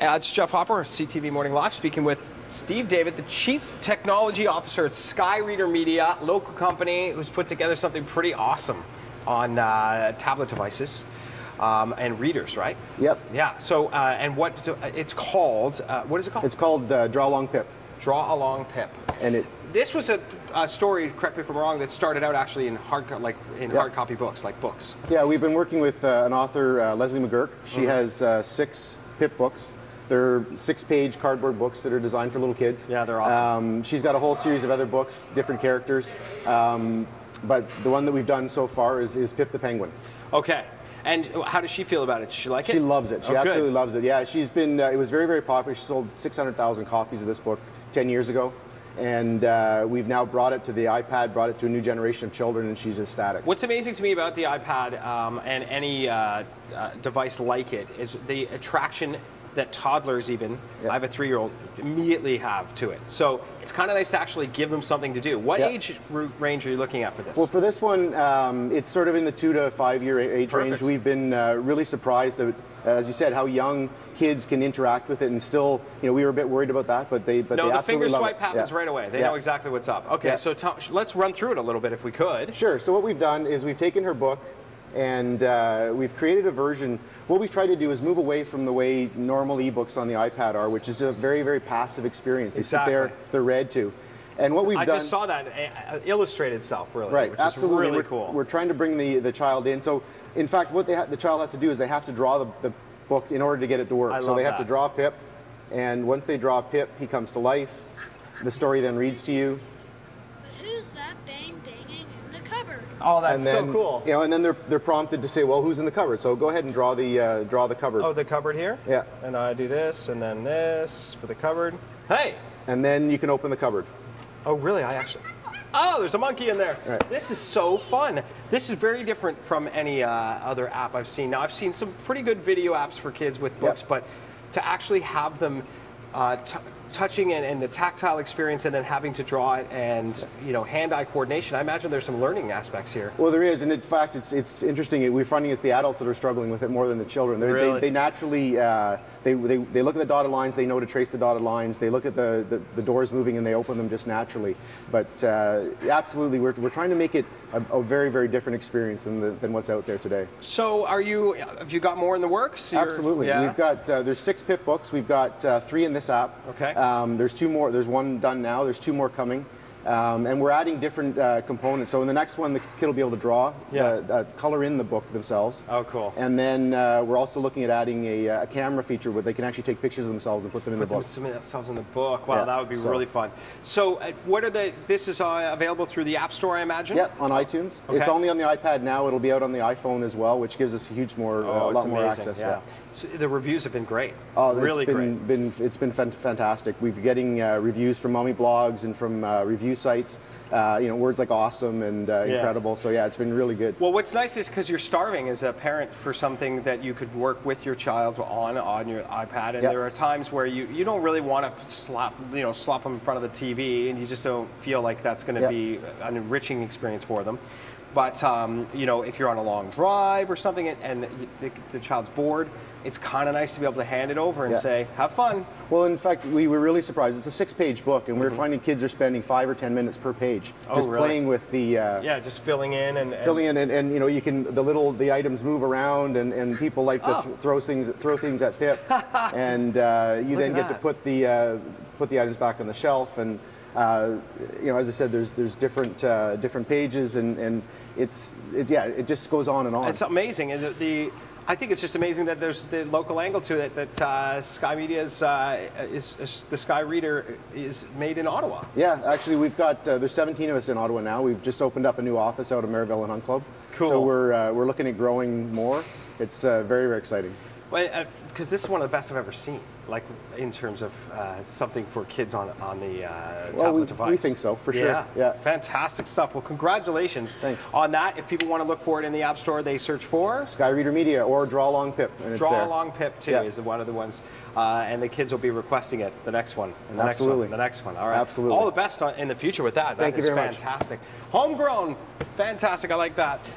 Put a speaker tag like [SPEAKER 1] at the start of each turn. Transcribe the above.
[SPEAKER 1] It's Jeff Hopper, CTV Morning Live, speaking with Steve David, the Chief Technology Officer at Sky Reader Media, local company who's put together something pretty awesome on tablet devices and readers, right?
[SPEAKER 2] Yep.
[SPEAKER 1] Yeah. So, and what it's called? What is it called?
[SPEAKER 2] It's called Draw Along Pip.
[SPEAKER 1] Draw Along Pip.
[SPEAKER 2] And
[SPEAKER 1] this was a story, correct me if I'm wrong, that started out actually in hard copy books, like books.
[SPEAKER 2] Yeah, we've been working with an author, Leslie McGurk. She has 6 Pip books. They're 6-page cardboard books that are designed for little kids.
[SPEAKER 1] Yeah, they're awesome.
[SPEAKER 2] She's got a whole series of other books, different characters. But the one that we've done so far is Pip the Penguin.
[SPEAKER 1] Okay. And how does she feel about it? Does she like it?
[SPEAKER 2] She loves it. She absolutely loves it. Yeah, she's been, it was very, very popular. She sold 600,000 copies of this book 10 years ago. And we've now brought it to the iPad, brought it to a new generation of children, and she's ecstatic.
[SPEAKER 1] What's amazing to me about the iPad and any device like it is the attraction that toddlers even, I have a 3-year-old, immediately have to it. So it's kind of nice to actually give them something to do. What age range are you looking at for this?
[SPEAKER 2] Well, for this one, it's sort of in the 2 to 5 year age range. We've been really surprised at, as you said, how young kids can interact with it, and still, you know, we were a bit worried about that, but they absolutely love it.
[SPEAKER 1] No, the finger swipe happens right away. They know exactly what's up. Okay, so let's run through it a little bit if we could.
[SPEAKER 2] Sure. So what we've done is we've taken her book, and we've created a version. What we've tried to do is move away from the way normal ebooks on the iPad are, which is a very, very passive experience. They sit there, they're read to. And what we've done... I
[SPEAKER 1] just saw that illustrate itself, really,
[SPEAKER 2] right,
[SPEAKER 1] which
[SPEAKER 2] absolutely.
[SPEAKER 1] is really cool.
[SPEAKER 2] We're trying to bring the child in. So, in fact, what the child has to do is they have to draw the book in order to get it to work. So they have to draw Pip, and once they draw Pip, he comes to life. The story then reads to you.
[SPEAKER 3] Who's that banging in the cupboard?
[SPEAKER 1] Oh, that's so cool.
[SPEAKER 2] You know, and then they're prompted to say, well, who's in the cupboard? So go ahead and draw the cupboard.
[SPEAKER 1] Oh, the cupboard here?
[SPEAKER 2] Yeah.
[SPEAKER 1] And I do this, and then this for the cupboard. Hey!
[SPEAKER 2] And then you can open the cupboard.
[SPEAKER 1] Oh, really? Oh, there's a monkey in there.
[SPEAKER 2] Right.
[SPEAKER 1] This is so fun. This is very different from any other app I've seen. Now, I've seen some pretty good video apps for kids with books, but to actually have them touching and the tactile experience, and then having to draw it, and hand-eye coordination. I imagine there's some learning aspects here.
[SPEAKER 2] Well, there is, and in fact, it's interesting. We're finding it's the adults that are struggling with it more than the children. They naturally they look at the dotted lines. They know to trace the dotted lines. They look at the doors moving and they open them just naturally. But absolutely, we're trying to make it a very, very different experience than what's out there today.
[SPEAKER 1] So, have you got more in the works?
[SPEAKER 2] Absolutely. We've got there's 6 Pip books. We've got 3 in this app.
[SPEAKER 1] Okay.
[SPEAKER 2] There's 2 more. There's 1 done now. There's 2 more coming. And we're adding different components. So in the next one, the kid will be able to draw, color in the book themselves.
[SPEAKER 1] Oh, cool.
[SPEAKER 2] And then we're also looking at adding a camera feature where they can actually take pictures of themselves and put them in the book.
[SPEAKER 1] Put themselves in the book. Wow, that would be really fun. So this is available through the App Store, I imagine?
[SPEAKER 2] Yep, on iTunes. Okay. It's only on the iPad now. It'll be out on the iPhone as well, which gives us a huge a lot more access.
[SPEAKER 1] Yeah. So the reviews have been great.
[SPEAKER 2] Oh,
[SPEAKER 1] really great.
[SPEAKER 2] It's been fantastic. We're getting reviews from mommy blogs and from review sites. Words like awesome and incredible. So yeah, it's been really good.
[SPEAKER 1] Well, what's nice is because you're starving as a parent for something that you could work with your child on your iPad, and there are times where you don't really want to slap them in front of the TV, and you just don't feel like that's going to be an enriching experience for them. But if you're on a long drive or something and the child's bored, it's kind of nice to be able to hand it over and say, have fun.
[SPEAKER 2] Well, in fact, we were really surprised. It's a 6-page book, and we're finding kids are spending 5 or 10 minutes per page just playing with the...
[SPEAKER 1] just filling in and
[SPEAKER 2] you can the items move around, and people like to throw things at Pip, and you then get to put the items back on the shelf, and as I said, there's different pages, and it just goes on and on.
[SPEAKER 1] It's amazing, and I think it's just amazing that there's the local angle to it, that Sky Media's the Sky Reader is made in Ottawa.
[SPEAKER 2] Yeah, actually, we've got there's 17 of us in Ottawa now. We've just opened up a new office out of Merivale and Hunt Club.
[SPEAKER 1] Cool.
[SPEAKER 2] So we're looking at growing more. It's very, very exciting.
[SPEAKER 1] Well, because this is one of the best I've ever seen, like in terms of something for kids on the tablet device.
[SPEAKER 2] We think so, for sure. Yeah.
[SPEAKER 1] Fantastic stuff. Well, congratulations.
[SPEAKER 2] Thanks.
[SPEAKER 1] On that. If people want to look for it in the App Store, they search for
[SPEAKER 2] Sky Reader Media or Draw Along Pip, and it's there.
[SPEAKER 1] Draw Along Pip too is one of the ones, and the kids will be requesting it. The next one, and the next one, the next one. All right.
[SPEAKER 2] Absolutely.
[SPEAKER 1] All the best in the future with that.
[SPEAKER 2] Thank you very
[SPEAKER 1] much. Fantastic. Homegrown. Fantastic. I like that.